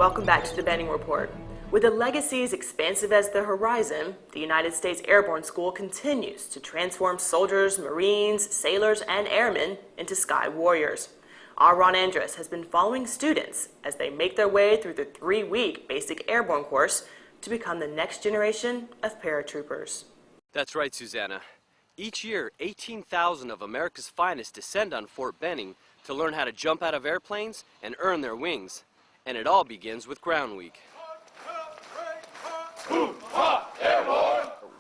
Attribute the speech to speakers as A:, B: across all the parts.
A: welcome back to the Benning Report. With a legacy as expansive as the horizon, the United States Airborne School continues to transform soldiers, Marines, sailors, and airmen into sky warriors. Our Ron Andrus has been following students as they make their way through the 3-week basic airborne course to become the next generation of paratroopers.
B: That's right, Susanna. Each year, 18,000 of America's finest descend on Fort Benning to learn how to jump out of airplanes and earn their wings. And it all begins with Ground Week.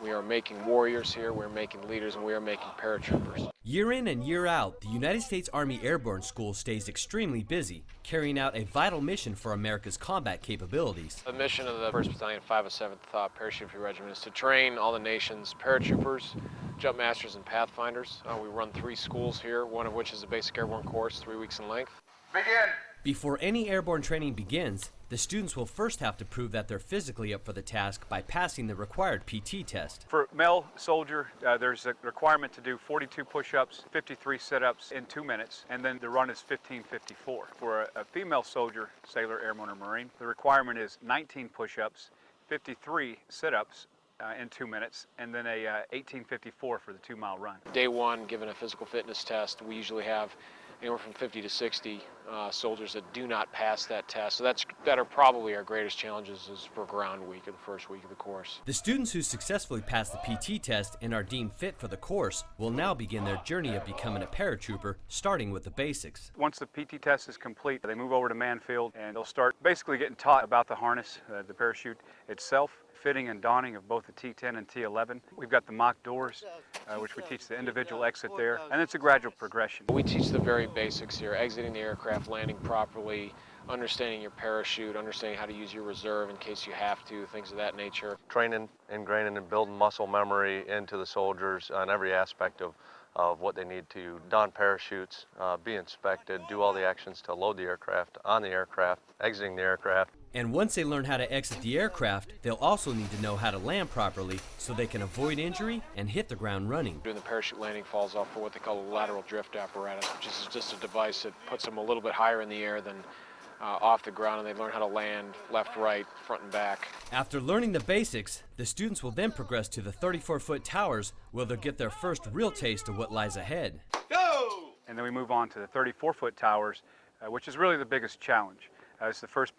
C: We are making warriors here, we're making leaders, and we are making paratroopers.
D: Year in and year out, the United States Army Airborne School stays extremely busy, carrying out a vital mission for America's combat capabilities.
C: The mission of the 1st Battalion, 507th Parachute Regiment is to train all the nation's paratroopers, jump masters, and pathfinders. We run 3 schools here, one of which is a basic airborne course, 3 weeks in length.
E: Begin!
D: Before any airborne training begins, the students will first have to prove that they're physically up for the task by passing the required PT test.
E: For a male soldier, there's a requirement to do 42 push-ups, 53 sit-ups in 2 minutes, and then the run is 15:54. For a female soldier, sailor, airman, or Marine, the requirement is 19 push-ups, 53 sit-ups in 2 minutes, and then a 18:54 for the 2-mile run.
C: Day 1, given a physical fitness test, we usually have anywhere from 50 to 60 soldiers that do not pass that test. So that are probably our greatest challenges is for Ground Week, or the first week of the course.
D: The students who successfully pass the PT test and are deemed fit for the course will now begin their journey of becoming a paratrooper, starting with the basics.
E: Once the PT test is complete, they move over to Manfield and they'll start basically getting taught about the harness, the parachute itself, fitting and donning of both the T10 and T11. We've got the mock doors, which we teach the individual exit there, and it's a gradual progression.
C: We teach the very basics here: exiting the aircraft, landing properly, understanding your parachute, understanding how to use your reserve in case you have to, things of that nature.
F: Training, ingraining, and building muscle memory into the soldiers on every aspect of what they need to don parachutes, be inspected, do all the actions to load the aircraft, on the aircraft, exiting the aircraft.
D: And once they learn how to exit the aircraft, they'll also need to know how to land properly so they can avoid injury and hit the ground running.
C: Doing the parachute landing falls off for what they call the lateral drift apparatus, which is just a device that puts them a little bit higher in the air than off the ground, and they learn how to land left, right, front, and back.
D: After learning the basics, the students will then progress to the 34-foot towers, where they'll get their first real taste of what lies ahead.
E: Go! And then we move on to the 34-foot towers, which is really the biggest challenge. It's the first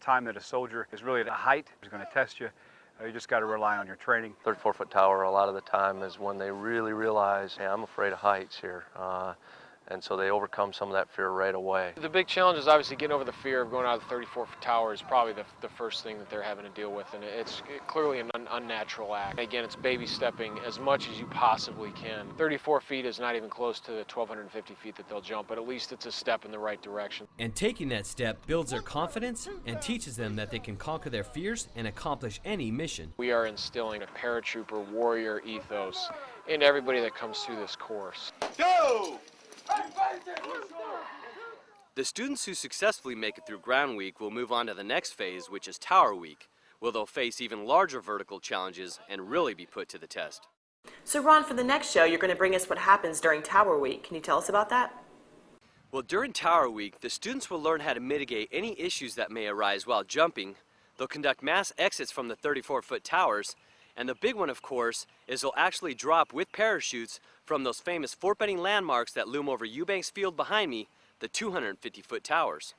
E: time that a soldier is really at a height. He's going to test you. You just got to rely on your training.
F: 34-foot tower a lot of the time is when they really realize, hey, I'm afraid of heights here. And so they overcome some of that fear right away.
C: The big challenge is obviously getting over the fear of going out of the 34-foot tower is probably the first thing that they're having to deal with, and it's clearly an unnatural act. Again, it's baby stepping as much as you possibly can. 34 feet is not even close to the 1,250 feet that they'll jump, but at least it's a step in the right direction.
D: And taking that step builds their confidence and teaches them that they can conquer their fears and accomplish any mission.
C: We are instilling a paratrooper warrior ethos in everybody that comes through this course.
E: Go!
B: The students who successfully make it through Ground Week will move on to the next phase, which is Tower Week, where they'll face even larger vertical challenges and really be put to the test.
A: So Ron, for the next show, you're going to bring us what happens during Tower Week. Can you tell us about that?
B: Well, during Tower Week, the students will learn how to mitigate any issues that may arise while jumping. They'll conduct mass exits from the 34-foot towers, and the big one, of course, is they'll actually drop with parachutes from those famous Fort Benning landmarks that loom over Eubanks Field behind me, the 250-foot towers.